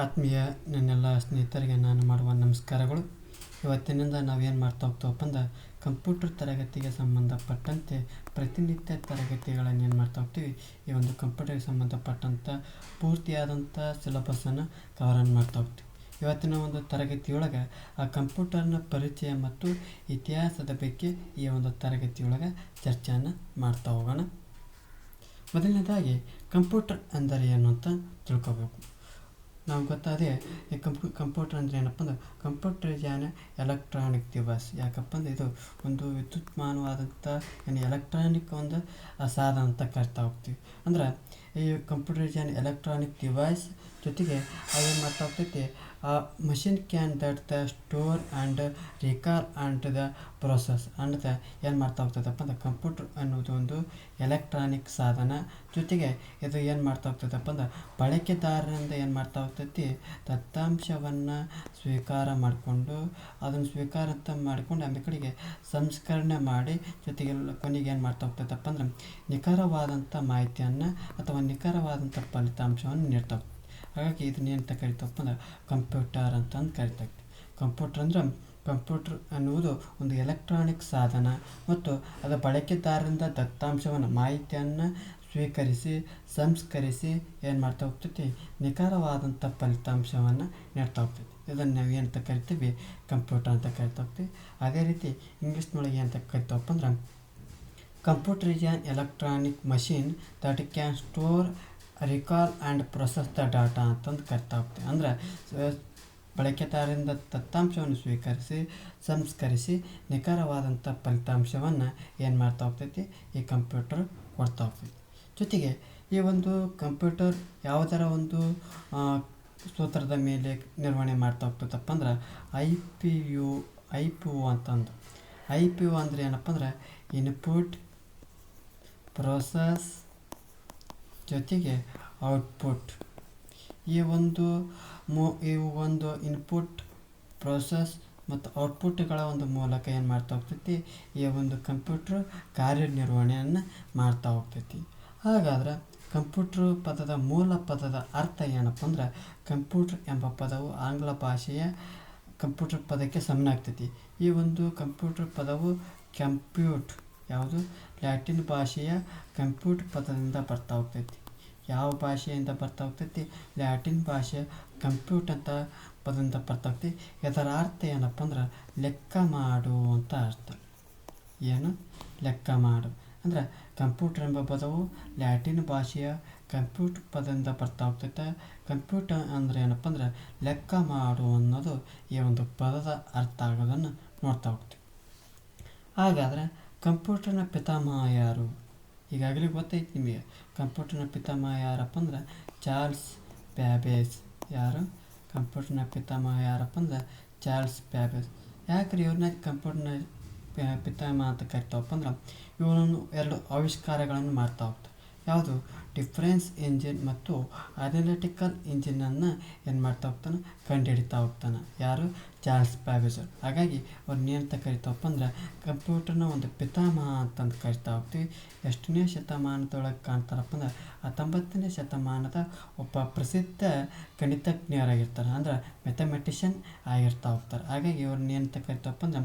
ಆತ್ಮೀಯ ನನ್ನೆಲ್ಲ ಸ್ನೇಹಿತರಿಗೆ ನಾನು ಮಾಡುವ ನಮಸ್ಕಾರಗಳು. ಇವತ್ತಿನಿಂದ ನಾವೇನು ಮಾಡ್ತಾ ಹೋಗ್ತೀವಪ್ಪ ಅಂದ್ರೆ ಕಂಪ್ಯೂಟರ್ ತರಗತಿಗೆ ಸಂಬಂಧಪಟ್ಟಂತೆ ಪ್ರತಿನಿತ್ಯ ತರಗತಿಗಳನ್ನು ಏನು ಮಾಡ್ತಾ ಹೋಗ್ತೀವಿ. ಈ ಒಂದು ಕಂಪ್ಯೂಟರ್ಗೆ ಸಂಬಂಧಪಟ್ಟಂಥ ಪೂರ್ತಿಯಾದಂಥ ಸಿಲೆಬಸ್ಸನ್ನು ಕವರನ್ನು ಮಾಡ್ತಾ ಹೋಗ್ತೀವಿ. ಇವತ್ತಿನ ಒಂದು ತರಗತಿಯೊಳಗೆ ಆ ಕಂಪ್ಯೂಟರ್ನ ಪರಿಚಯ ಮತ್ತು ಇತಿಹಾಸದ ಬಗ್ಗೆ ಈ ಒಂದು ತರಗತಿಯೊಳಗೆ ಚರ್ಚೆಯನ್ನು ಮಾಡ್ತಾ ಹೋಗೋಣ. ಮೊದಲನೇದಾಗಿ ಕಂಪ್ಯೂಟರ್ ಅಂದರೆ ಏನು ಅಂತ ತಿಳ್ಕೊಬೇಕು. ನಾವು ಗೊತ್ತಾದೆ ಈ ಕಂಪ್ಯೂಟರ್ ಅಂದರೆ ಏನಪ್ಪ ಅಂದ್ರೆ computer is on electronic device. ಯಾಕಪ್ಪ ಅಂದರೆ ಇದು ಒಂದು ವಿದ್ಯುನ್ಮಾನವಾದಂಥ ಏನು ಎಲೆಕ್ಟ್ರಾನಿಕ್ ಒಂದು ಸಾಧನ ಅಂತ ಕರಿತಾ ಹೋಗ್ತೀವಿ. ಅಂದ್ರೆ ಈ computer is on electronic device ಜೊತೆಗೆ ಅವೇನು ಮಾಡ್ತಾ ಹೋಗ್ತೈತಿ, ಆ machine can that the store and recall and the process ಅಂತ ಏನು ಮಾಡ್ತಾ ಹೋಗ್ತದಪ್ಪ ಅಂದ್ರೆ ಕಂಪ್ಯೂಟರ್ ಅನ್ನೋದು ಒಂದು ಎಲೆಕ್ಟ್ರಾನಿಕ್ ಸಾಧನ. ಜೊತೆಗೆ ಇದು ಏನು ಮಾಡ್ತಾ ಹೋಗ್ತದಪ್ಪ ಅಂದ್ರೆ ಬಳಕೆದಾರರಿಂದ ಏನು ಮಾಡ್ತಾ ಹೋಗ್ತೈತಿ, ದತ್ತಾಂಶವನ್ನು ಸ್ವೀಕಾರ ಮಾಡಿಕೊಂಡು ಅದನ್ನು ಸ್ವೀಕಾರ ಅಂತ ಮಾಡಿಕೊಂಡು ಆಮೇಲೆ ಕಡೆಗೆ ಸಂಸ್ಕರಣೆ ಮಾಡಿ ಜೊತೆಗೆ ಕೊನೆಗೆ ಏನು ಮಾಡ್ತಾ ಹೋಗ್ತೈತಪ್ಪ ಅಂದ್ರೆ ನಿಖರವಾದಂಥ ಮಾಹಿತಿಯನ್ನು ಅಥವಾ ನಿಖರವಾದಂಥ ಫಲಿತಾಂಶವನ್ನು ನೀಡ್ತಾ ಹೋಗ್ತದೆ. ಹಾಗಾಗಿ ಇದನ್ನ ಏನಂತ ಕರಿತಪ್ಪ ಅಂದ್ರೆ ಕಂಪ್ಯೂಟರ್ ಅಂತಂದು ಕರಿತಾ ಇರ್ತೀವಿ. ಕಂಪ್ಯೂಟರ್ ಅಂದ್ರೆ ಕಂಪ್ಯೂಟರ್ ಅನ್ನುವುದು ಒಂದು ಎಲೆಕ್ಟ್ರಾನಿಕ್ ಸಾಧನ ಮತ್ತು ಅದರ ಬಳಕೆದಾರರಿಂದ ದತ್ತಾಂಶವನ್ನು ಮಾಹಿತಿಯನ್ನು ಸ್ವೀಕರಿಸಿ ಸಂಸ್ಕರಿಸಿ ಏನು ಮಾಡ್ತಾ ಹೋಗ್ತೈತಿ, ನಿಖರವಾದಂಥ ಫಲಿತಾಂಶವನ್ನು ನೀಡ್ತಾ ಹೋಗ್ತೈತಿ. ಇದನ್ನು ನಾವು ಏನಂತ ಕರಿತೀವಿ, ಕಂಪ್ಯೂಟರ್ ಅಂತ ಕರಿತಾ ಹೋಗ್ತೀವಿ. ಅದೇ ರೀತಿ ಇಂಗ್ಲೀಷ್ನೊಳಗೆ ಏನಂತ ಕರಿತಾವಪ್ಪ ಅಂದ್ರೆ computer is on electronic machine that can store recall and process the data ಅಂತಂದು ಕರಿತಾ ಹೋಗ್ತೀವಿ. ಅಂದರೆ ಬಳಕೆದಾರರಿಂದ ದತ್ತಾಂಶವನ್ನು ಸ್ವೀಕರಿಸಿ ಸಂಸ್ಕರಿಸಿ ನಿಖರವಾದಂಥ ಫಲಿತಾಂಶವನ್ನು ಏನು ಮಾಡ್ತಾ ಹೋಗ್ತೈತಿ, ಈ ಕಂಪ್ಯೂಟರ್ ಕೊಡ್ತಾ ಹೋಗ್ತೈತಿ. ಜೊತೆಗೆ ಈ ಒಂದು ಕಂಪ್ಯೂಟರ್ ಯಾವುದರ ಒಂದು ಸೂತ್ರದ ಮೇಲೆ ನಿರ್ವಹಣೆ ಮಾಡ್ತಾ ಹೋಗ್ತೈತಪ್ಪ ಅಂದ್ರೆ ಐ ಪಿ ಯು ಅಂತಂದು. ಐ ಪಿ ಯು ಅಂದರೆ ಏನಪ್ಪ ಅಂದ್ರೆ ಇನ್ಪುಟ್ ಪ್ರೋಸೆಸ್ ಜೊತೆಗೆ ಔಟ್ಪುಟ್. ಈ ಒಂದು ಇನ್ಪುಟ್ ಪ್ರೋಸೆಸ್ ಮತ್ತು ಔಟ್ಪುಟ್ಗಳ ಒಂದು ಮೂಲಕ ಏನು ಮಾಡ್ತಾ ಹೋಗ್ತೈತಿ, ಈ ಒಂದು ಕಂಪ್ಯೂಟ್ರ್ ಕಾರ್ಯನಿರ್ವಹಣೆಯನ್ನು ಮಾಡ್ತಾ ಹೋಗ್ತೈತಿ. ಹಾಗಾದ್ರೆ ಕಂಪ್ಯೂಟ್ರ್ ಪದದ ಮೂಲ ಪದದ ಅರ್ಥ ಏನಪ್ಪ ಅಂದ್ರೆ ಕಂಪ್ಯೂಟ್ರ್ ಎಂಬ ಪದವು ಆಂಗ್ಲ ಭಾಷೆಯ ಕಂಪ್ಯೂಟರ್ ಪದಕ್ಕೆ ಸಮನಾಗ್ತೈತಿ. ಈ ಒಂದು ಕಂಪ್ಯೂಟರ್ ಪದವು ಕಂಪ್ಯೂಟ್ ಯಾವುದು ಲ್ಯಾಟಿನ್ ಭಾಷೆಯ ಕಂಪ್ಯೂಟ್ ಪದದಿಂದ ಬರ್ತಾ ಹೋಗ್ತೈತಿ. ಯಾವ ಭಾಷೆಯಿಂದ ಬರ್ತಾ ಹೋಗ್ತೈತಿ, ಲ್ಯಾಟಿನ್ ಭಾಷೆಯ ಕಂಪ್ಯೂಟ್ ಅಂತ ಪದದಿಂದ ಬರ್ತಾ ಹೋಗ್ತೈತಿ. ಇದರ ಅರ್ಥ ಏನಪ್ಪ ಅಂದ್ರೆ ಲೆಕ್ಕ ಮಾಡು ಅಂತ ಅರ್ಥ. ಏನು ಲೆಕ್ಕ ಮಾಡು ಅಂದರೆ ಕಂಪ್ಯೂಟರ್ ಎಂಬ ಪದವು ಲ್ಯಾಟಿನ್ ಭಾಷೆಯ ಕಂಪ್ಯೂಟ್ ಪದದಿಂದ ಬರ್ತಾ ಹೋಗ್ತೈತೆ. ಕಂಪ್ಯೂಟರ್ ಅಂದರೆ ಏನಪ್ಪ ಅಂದ್ರೆ ಲೆಕ್ಕ ಮಾಡು ಅನ್ನೋದು ಈ ಒಂದು ಪದದ ಅರ್ಥ ಆಗೋದನ್ನು ನೋಡ್ತಾ ಹೋಗ್ತೀವಿ. ಹಾಗಾದರೆ ಕಂಪ್ಯೂಟರ್ನ ಪಿತಾಮಹ ಯಾರು? ಈಗಾಗಲೇ ಗೊತ್ತೈತಿ ನಿಮಗೆ. ಕಂಪ್ಯೂಟರ್ನ ಪಿತಾಮಹ ಯಾರಪ್ಪ ಅಂದ್ರೆ ಚಾರ್ಲ್ಸ್ ಬ್ಯಾಬೇಜ್. ಯಾರು ಕಂಪ್ಯೂಟರ್ನ ಪಿತಾಮಹ ಯಾರಪ್ಪ ಅಂದ್ರೆ ಚಾರ್ಲ್ಸ್ ಬ್ಯಾಬೇಜ್. ಯಾಕ್ರಿ ಇವ್ರನ್ನ ಕಂಪ್ಯೂಟರ್ನ ಪಿತಾಮಹ ಅಂತ ಕರಿತಾವಪ್ಪ ಅಂದ್ರೆ ಇವರನ್ನು ಎರಡು ಆವಿಷ್ಕಾರಗಳನ್ನು ಮಾಡ್ತಾ ಹೋಗ್ತಾರೆ. ಯಾವುದು ಡಿಫರೆನ್ಸ್ ಇಂಜಿನ್ ಮತ್ತು ಅನಾಲಿಟಿಕಲ್ ಇಂಜಿನನ್ನು ಏನು ಮಾಡ್ತಾ ಹೋಗ್ತಾನೆ, ಕಂಡುಹಿಡಿತಾ ಹೋಗ್ತಾನೆ. ಯಾರು ಚಾರ್ಲ್ಸ್ ಬ್ಯಾಬೇಜ್. ಹಾಗಾಗಿ ಅವ್ರನ್ನ ಏನಂತ ಕರಿತಾವಪ್ಪ ಅಂದ್ರೆ ಕಂಪ್ಯೂಟರ್ನ ಒಂದು ಪಿತಾಮಹ ಅಂತಂದು ಕರಿತಾ ಹೋಗ್ತೀವಿ. ಎಷ್ಟನೇ ಶತಮಾನದೊಳಗೆ ಕಾಣ್ತಾರಪ್ಪ ಅಂದ್ರೆ 19ನೇ ಶತಮಾನದ ಒಬ್ಬ ಪ್ರಸಿದ್ಧ ಗಣಿತಜ್ಞರಾಗಿರ್ತಾರೆ, ಅಂದ್ರೆ ಮ್ಯಾಥಮೆಟಿಷಿಯನ್ ಆಗಿರ್ತಾ ಹೋಗ್ತಾರೆ. ಹಾಗಾಗಿ ಅವ್ರನ್ನ ಏನಂತ ಕರಿತಾವಪ್ಪ ಅಂದ್ರೆ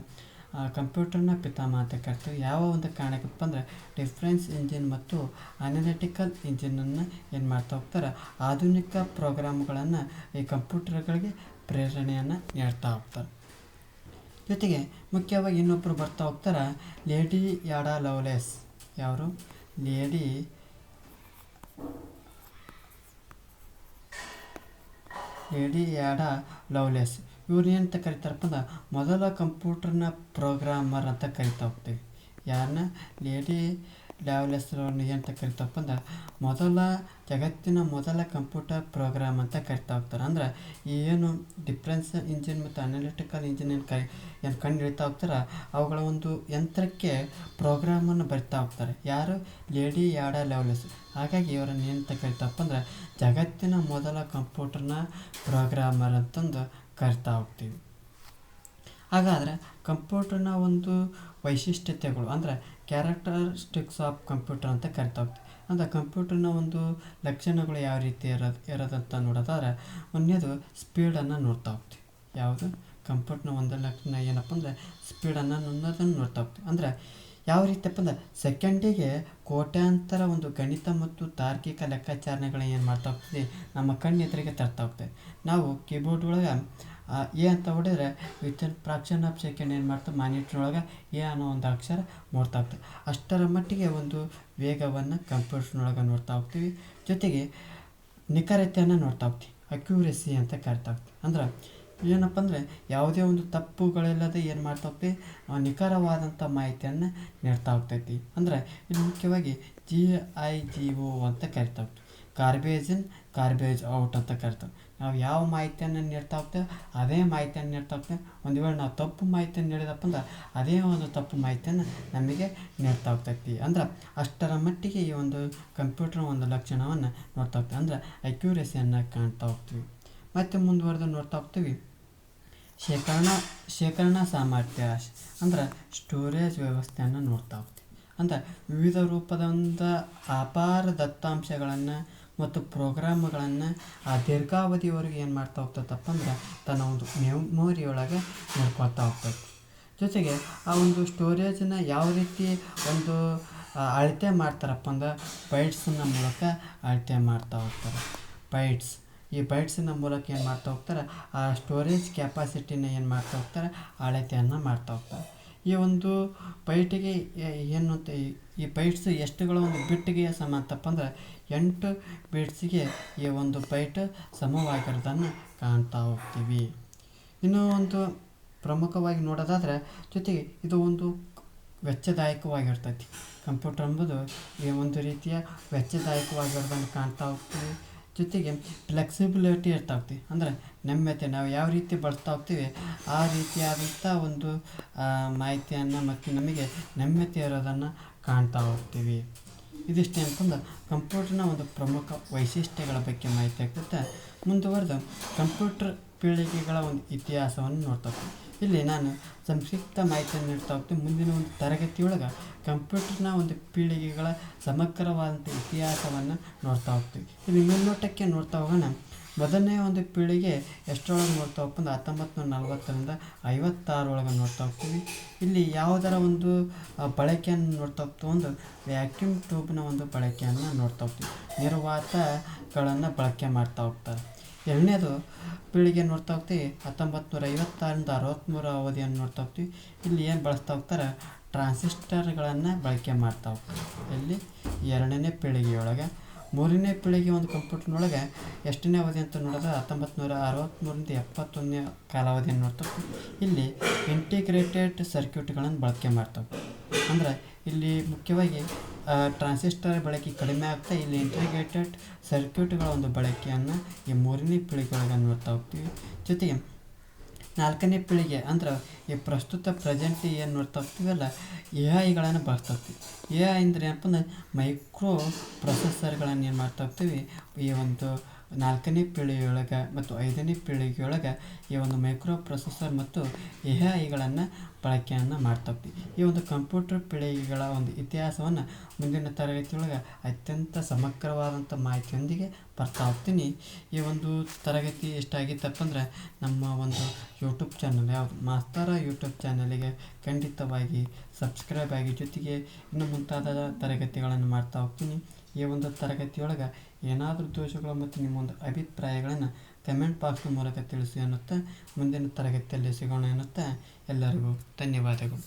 ಕಂಪ್ಯೂಟರ್ನ ಪಿತಾಮಹ ಅಂತ ಕರಿತೀವಿ. ಯಾವ ಒಂದು ಕಾರಣಕ್ಕಪ್ಪ ಅಂದ್ರೆ ಡಿಫರೆನ್ಸ್ ಇಂಜಿನ್ ಮತ್ತು ಅನಾಲಿಟಿಕಲ್ ಇಂಜಿನನ್ನು ಏನು ಮಾಡ್ತಾ ಹೋಗ್ತಾರೆ, ಆಧುನಿಕ ಪ್ರೋಗ್ರಾಮ್ಗಳನ್ನು ಈ ಕಂಪ್ಯೂಟರ್ಗಳಿಗೆ ಪ್ರೇರಣೆಯನ್ನು ನೀಡ್ತಾ ಹೋಗ್ತಾರೆ. ಜೊತೆಗೆ ಮುಖ್ಯವಾಗಿ ಇನ್ನೊಬ್ಬರು ಬರ್ತಾ ಹೋಗ್ತಾರೆ, ಲೇಡಿ ಯಾಡಾ ಲವ್ಲೇಸ್. ಯಾರು ಲೇಡಿ ಯಾಡಾ ಲವ್ಲೇಸ್. ಇವ್ರು ಏನಂತ ಕರಿತಾರಪ್ಪ ಅಂದ್ರೆ ಮೊದಲ ಕಂಪ್ಯೂಟರ್ನ ಪ್ರೋಗ್ರಾಮರ್ ಅಂತ ಕರಿತಾ ಹೋಗ್ತೀವಿ. ಯಾರನ್ನ ಲೇಡಿ ಲವ್ಲೇಸ್ ಅವ್ರನ್ನ ಏನಂತ ಕರಿತಾವಪ್ಪ ಅಂದ್ರೆ ಜಗತ್ತಿನ ಮೊದಲ ಕಂಪ್ಯೂಟರ್ ಪ್ರೋಗ್ರಾಮ್ ಅಂತ ಕರಿತಾ ಹೋಗ್ತಾರೆ. ಅಂದ್ರೆ ಏನು ಡಿಫರೆನ್ಸ್ ಇಂಜಿನ್ ಮತ್ತು ಅನಾಲಿಟಿಕಲ್ ಇಂಜಿನ್ ಏನು ಕಂಡು ಹಿಡಿತಾ ಹೋಗ್ತಾರೆ, ಅವುಗಳ ಒಂದು ಯಂತ್ರಕ್ಕೆ ಪ್ರೋಗ್ರಾಮನ್ನು ಬರಿತಾ ಹೋಗ್ತಾರೆ. ಯಾರು ಲೇಡಿ ಯಾಡಾ ಲವ್ಲೇಸ್. ಹಾಗಾಗಿ ಇವರನ್ನು ಏನಂತ ಕರಿತಾವಪ್ಪ ಅಂದ್ರೆ ಜಗತ್ತಿನ ಮೊದಲ ಕಂಪ್ಯೂಟರ್ನ ಪ್ರೋಗ್ರಾಮರ್ ಅಂತಂದು ಕರಿತಾ ಹೋಗ್ತೀವಿ. ಹಾಗಾದರೆ ಕಂಪ್ಯೂಟರ್ನ ಒಂದು ವೈಶಿಷ್ಟ್ಯತೆಗಳು ಅಂದರೆ ಕ್ಯಾರೆಕ್ಟರಿಸ್ಟಿಕ್ಸ್ ಆಫ್ ಕಂಪ್ಯೂಟರ್ ಅಂತ ಕರಿತಾ ಹೋಗ್ತೀವಿ. ಅಂದರೆ ಕಂಪ್ಯೂಟರ್ನ ಒಂದು ಲಕ್ಷಣಗಳು ಯಾವ ರೀತಿ ಇರೋದಂತ ನೋಡೋದಾದ್ರೆ ಒಂದನೇದು ಸ್ಪೀಡನ್ನು ನೋಡ್ತಾ ಹೋಗ್ತೀವಿ. ಯಾವುದು ಕಂಪ್ಯೂಟರ್ನ ಒಂದು ಲಕ್ಷಣ ಏನಪ್ಪ ಅಂದರೆ ಸ್ಪೀಡನ್ನು ಅನ್ನೋದನ್ನು ನೋಡ್ತಾ ಹೋಗ್ತೀವಿ. ಅಂದರೆ ಯಾವ ರೀತಿಯಪ್ಪ ಅಂದ್ರೆ ಸೆಕೆಂಡಿಗೆ ಕೋಟ್ಯಾಂತರ ಒಂದು ಗಣಿತ ಮತ್ತು ತಾರ್ಕಿಕ ಲೆಕ್ಕಾಚಾರಣೆಗಳನ್ನ ಏನು ಮಾಡ್ತಾ ಹೋಗ್ತೀವಿ ನಮ್ಮ ಕಣ್ಣು ಎದುರಿಗೆ ತರ್ತಾ ಹೋಗ್ತದೆ. ನಾವು ಕೀಬೋರ್ಡ್ ಒಳಗೆ ಎ ಅಂತ ಹೊಡೆದ್ರೆ ವಿತಿನ್ ಫ್ರಾಕ್ಷನ್ ಆಫ್ ಸೆಕೆಂಡ್ ಏನು ಮಾಡ್ತಾ ಮಾನಿಟ್ರ್ ಒಳಗೆ ಎ ಅನ್ನೋ ಒಂದು ಅಕ್ಷರ ನೋಡ್ತಾ ಹೋಗ್ತೀವಿ. ಅಷ್ಟರ ಮಟ್ಟಿಗೆ ಒಂದು ವೇಗವನ್ನು ಕಂಪ್ಯೂಟರ್ನೊಳಗೆ ನೋಡ್ತಾ ಹೋಗ್ತೀವಿ. ಜೊತೆಗೆ ನಿಖರತೆಯನ್ನು ನೋಡ್ತಾ ಹೋಗ್ತೀವಿ, ಅಕ್ಯೂರೆಸಿ ಅಂತ ಕರಿತಾ ಹೋಗ್ತೀವಿ. ಅಂದ್ರೆ ಏನಪ್ಪ ಅಂದರೆ ಯಾವುದೇ ಒಂದು ತಪ್ಪುಗಳಿಲ್ಲದೆ ಏನು ಮಾಡ್ತಾ ಹೋಗ್ತೀವಿ ನಿಖರವಾದಂಥ ಮಾಹಿತಿಯನ್ನು ನೀಡ್ತಾ ಹೋಗ್ತೈತಿ. ಅಂದರೆ ಇಲ್ಲಿ ಮುಖ್ಯವಾಗಿ GIGO ಅಂತ ಕರಿತಾ ಹೋಗ್ತೀವಿ. ಗಾರ್ಬೇಜ್ ಇನ್ ಗಾರ್ಬೇಜ್ ಔಟ್ ಅಂತ ಕರಿತಾವೆ. ನಾವು ಯಾವ ಮಾಹಿತಿಯನ್ನು ನೀಡ್ತಾ ಹೋಗ್ತೇವೆ ಅದೇ ಮಾಹಿತಿಯನ್ನು ನೀಡ್ತಾ ಹೋಗ್ತೇವೆ. ಒಂದು ವೇಳೆ ನಾವು ತಪ್ಪು ಮಾಹಿತಿಯನ್ನು ನೀಡಿದಪ್ಪ ಅಂದ್ರೆ ಅದೇ ಒಂದು ತಪ್ಪು ಮಾಹಿತಿಯನ್ನು ನಮಗೆ ನೀಡ್ತಾ ಹೋಗ್ತೈತಿ. ಅಂದ್ರೆ ಅಷ್ಟರ ಮಟ್ಟಿಗೆ ಈ ಒಂದು ಕಂಪ್ಯೂಟರ್ ಒಂದು ಲಕ್ಷಣವನ್ನು ನೋಡ್ತಾ ಹೋಗ್ತೀವಿ. ಅಂದರೆ ಅಕ್ಯೂರೆಸಿಯನ್ನು ಕಾಣ್ತಾ ಹೋಗ್ತೀವಿ. ಮತ್ತು ಮುಂದುವರೆದು ನೋಡ್ತಾ ಹೋಗ್ತೀವಿ ಶೇಖರಣಾ ಸಾಮರ್ಥ್ಯ, ಅಂದ್ರೆ ಸ್ಟೋರೇಜ್ ವ್ಯವಸ್ಥೆಯನ್ನು ನೋಡ್ತಾ ಹೋಗ್ತೀವಿ. ಅಂದರೆ ವಿವಿಧ ರೂಪದ ಅಪಾರ ದತ್ತಾಂಶಗಳನ್ನು ಮತ್ತು ಪ್ರೋಗ್ರಾಮ್ಗಳನ್ನು ಆ ದೀರ್ಘಾವಧಿಯವರೆಗೆ ಏನು ಮಾಡ್ತಾ ಹೋಗ್ತದಪ್ಪ ಅಂದ್ರೆ ತನ್ನ ಒಂದು ಮೆಮೊರಿಯೊಳಗೆ ನೋಡ್ಕೊಳ್ತಾ ಹೋಗ್ತದೆ. ಜೊತೆಗೆ ಆ ಒಂದು ಸ್ಟೋರೇಜನ್ನ ಯಾವ ರೀತಿ ಒಂದು ಅಳತೆ ಮಾಡ್ತಾರಪ್ಪ ಅಂದ್ರೆ ಬೈಟ್ಸ್ನ ಮೂಲಕ ಅಳತೆ ಮಾಡ್ತಾ ಹೋಗ್ತಾರೆ. ಈ ಬೈಟ್ಸಿನ ಮೂಲಕ ಏನು ಮಾಡ್ತಾ ಹೋಗ್ತಾರೆ ಆ ಸ್ಟೋರೇಜ್ ಕೆಪಾಸಿಟಿನ ಏನು ಮಾಡ್ತಾ ಹೋಗ್ತಾರೆ ಅಳತೆಯನ್ನು ಮಾಡ್ತಾ ಹೋಗ್ತಾರೆ. ಈ ಒಂದು ಬೈಟಿಗೆ ಏನು ಅಂತ ಈ ಬೈಟ್ಸ್ ಎಷ್ಟುಗಳ ಒಂದು ಬಿಟ್ಟಿಗೆ ಸಮ ಅಂತಪ್ಪ ಅಂದ್ರೆ 8 ಬಿಟ್ಸಿಗೆ ಈ ಒಂದು ಬೈಟ್ ಸಮವಾಗಿರೋದನ್ನು ಕಾಣ್ತಾ ಹೋಗ್ತೀವಿ. ಇನ್ನೂ ಒಂದು ಪ್ರಮುಖವಾಗಿ ನೋಡೋದಾದರೆ ಜೊತೆಗೆ ಇದು ಒಂದು ವೆಚ್ಚದಾಯಕವಾಗಿರ್ತೈತಿ. ಕಂಪ್ಯೂಟರ್ ಎಂಬುದು ಈ ಒಂದು ರೀತಿಯ ವೆಚ್ಚದಾಯಕವಾಗಿರೋದನ್ನು ಕಾಣ್ತಾ ಹೋಗ್ತೀವಿ. ಜೊತೆಗೆ ಫ್ಲೆಕ್ಸಿಬಿಲಿಟಿ ಇರ್ತಾ ಹೋಗ್ತೀವಿ. ಅಂದರೆ ನಮ್ಯತೆ, ನಾವು ಯಾವ ರೀತಿ ಬಳಸ್ತಾ ಹೋಗ್ತೀವಿ ಆ ರೀತಿಯಾದಂಥ ಒಂದು ಮಾಹಿತಿಯನ್ನು ಮತ್ತು ನಮಗೆ ನಮ್ಯತೆ ಇರೋದನ್ನು ಕಾಣ್ತಾ ಹೋಗ್ತೀವಿ. ಇದಿಷ್ಟೇ ಅಂತಂದು ಕಂಪ್ಯೂಟರ್ನ ಒಂದು ಪ್ರಮುಖ ವೈಶಿಷ್ಟ್ಯಗಳ ಬಗ್ಗೆ ಮಾಹಿತಿ ಆಗ್ತೈತೆ. ಮುಂದುವರೆದು ಕಂಪ್ಯೂಟರ್ ಪೀಳಿಗೆಗಳ ಒಂದು ಇತಿಹಾಸವನ್ನು ನೋಡ್ತಾ ಹೋಗ್ತೀವಿ. ಇಲ್ಲಿ ನಾನು ಸಂಕ್ಷಿಪ್ತ ಮಾಹಿತಿಯನ್ನು ನೀಡ್ತಾ ಹೋಗ್ತೀನಿ. ಮುಂದಿನ ಒಂದು ತರಗತಿಯೊಳಗೆ ಕಂಪ್ಯೂಟರ್ನ ಒಂದು ಪೀಳಿಗೆಗಳ ಸಮಗ್ರವಾದಂಥ ಇತಿಹಾಸವನ್ನು ನೋಡ್ತಾ ಹೋಗ್ತೀವಿ. ಇಲ್ಲಿ ಮೇಲ್ನೋಟಕ್ಕೆ ನೋಡ್ತಾ ಹೋಗೋಣ. ಮೊದಲನೇ ಒಂದು ಪೀಳಿಗೆ ಎಷ್ಟರೊಳಗೆ ನೋಡ್ತಾ ಹೋಗ್ಬೋದು 1940ರಿಂದ 56 ಒಳಗೆ ನೋಡ್ತಾ ಹೋಗ್ತೀವಿ. ಇಲ್ಲಿ ಯಾವುದರ ಒಂದು ಬಳಕೆಯನ್ನು ನೋಡ್ತಾ ಹೋಗ್ತೀವಿ ಒಂದು ವ್ಯಾಕ್ಯೂಮ್ ಟ್ಯೂಬ್ನ ಒಂದು ಬಳಕೆಯನ್ನು ನೋಡ್ತಾ ಹೋಗ್ತೀವಿ. ನಿರ್ವಾತಗಳನ್ನು ಬಳಕೆ ಮಾಡ್ತಾ ಹೋಗ್ತಾರೆ. ಎರಡನೇದು ಪೀಳಿಗೆ ನೋಡ್ತಾ ಹೋಗ್ತೀವಿ 1956ರಿಂದ 63 ಅವಧಿಯನ್ನು ನೋಡ್ತಾ ಹೋಗ್ತೀವಿ. ಇಲ್ಲಿ ಏನು ಬಳಸ್ತಾ ಹೋಗ್ತಾರೆ ಟ್ರಾನ್ಸಿಸ್ಟರ್ಗಳನ್ನು ಬಳಕೆ ಮಾಡ್ತಾ ಹೋಗ್ತಾರೆ. ಇಲ್ಲಿ ಎರಡನೇ ಪೀಳಿಗೆಯೊಳಗೆ. ಮೂರನೇ ಪೀಳಿಗೆ ಒಂದು ಕಂಪ್ಯೂಟರ್ನೊಳಗೆ ಎಷ್ಟನೇ ಅವಧಿ ಅಂತ ನೋಡಿದ್ರೆ 1963ರಿಂದ 71ನೇ ಕಾಲಾವಧಿಯನ್ನು ನೋಡ್ತಾ ಹೋಗ್ತೀವಿ. ಇಲ್ಲಿ ಇಂಟಿಗ್ರೇಟೆಡ್ ಸರ್ಕ್ಯೂಟ್ಗಳನ್ನು ಬಳಕೆ ಮಾಡ್ತಾ ಹೋಗ್ತೀವಿ. ಅಂದರೆ ಇಲ್ಲಿ ಮುಖ್ಯವಾಗಿ ಟ್ರಾನ್ಸಿಸ್ಟರ್ ಬಳಕೆ ಕಡಿಮೆ ಆಗ್ತಾ ಇಲ್ಲಿ ಇಂಟಿಗ್ರೇಟೆಡ್ ಸರ್ಕ್ಯೂಟ್ಗಳ ಒಂದು ಬಳಕೆಯನ್ನು ಈ ಮೂರನೇ ಪೀಳಿಗೆಯೊಳಗೆ ನೋಡ್ತಾ ಹೋಗ್ತೀವಿ. ಜೊತೆಗೆ ನಾಲ್ಕನೇ ಪೀಳಿಗೆ ಅಂದ್ರೆ ಈ ಪ್ರಸ್ತುತ ಪ್ರೆಸೆಂಟ್ ಏನು ನೋಡ್ತಾ ಹೋಗ್ತೀವಲ್ಲ AI ಬಳಸ್ತಾ ಹೋಗ್ತೀವಿ. AI ಅಂದರೆ ಏನಪ್ಪ ಅಂದ್ರೆ ಮೈಕ್ರೋ ಪ್ರೊಸೆಸರ್ಗಳನ್ನು ಏನು ಮಾಡ್ತಾ ಹೋಗ್ತೀವಿ ಈ ಒಂದು ನಾಲ್ಕನೇ ಪೀಳಿಗೆಯೊಳಗೆ ಮತ್ತು ಐದನೇ ಪೀಳಿಗೆಯೊಳಗೆ ಈ ಒಂದು ಮೈಕ್ರೋ ಪ್ರೊಸೆಸರ್ ಮತ್ತು AI ಬಳಕೆಯನ್ನು ಮಾಡ್ತಾ ಹೋಗ್ತೀವಿ. ಈ ಒಂದು ಕಂಪ್ಯೂಟರ್ ಪೀಳಿಗೆಗಳ ಒಂದು ಇತಿಹಾಸವನ್ನು ಮುಂದಿನ ತರಗತಿಯೊಳಗೆ ಅತ್ಯಂತ ಸಮಗ್ರವಾದಂಥ ಮಾಹಿತಿಯೊಂದಿಗೆ ಬರ್ತಾ ಹೋಗ್ತೀನಿ. ಈ ಒಂದು ತರಗತಿ ಎಷ್ಟಾಗಿತ್ತಪ್ಪ ಅಂದ್ರೆ ನಮ್ಮ ಒಂದು ಯೂಟ್ಯೂಬ್ ಚಾನಲ್ ಯಾವುದು ಮಾಸ್ತರ ಯೂಟ್ಯೂಬ್ ಚಾನಲಿಗೆ ಖಂಡಿತವಾಗಿ ಸಬ್ಸ್ಕ್ರೈಬ್ ಆಗಿ, ಜೊತೆಗೆ ಇನ್ನು ಮುಂತಾದ ತರಗತಿಗಳನ್ನು ಮಾಡ್ತಾ ಹೋಗ್ತೀನಿ. ಈ ಒಂದು ತರಗತಿಯೊಳಗೆ ಏನಾದರೂ ದೋಷಗಳು ಮತ್ತು ನಿಮ್ಮ ಒಂದು ಅಭಿಪ್ರಾಯಗಳನ್ನು ಕಮೆಂಟ್ ಬಾಕ್ಸ್ನ ಮೂಲಕ ತಿಳಿಸಿ ಅನ್ನುತ್ತಾ ಮುಂದಿನ ತರಗತಿಯಲ್ಲಿ ಸಿಗೋಣ ಅನ್ನುತ್ತಾ ಎಲ್ಲರಿಗೂ ಧನ್ಯವಾದಗಳು.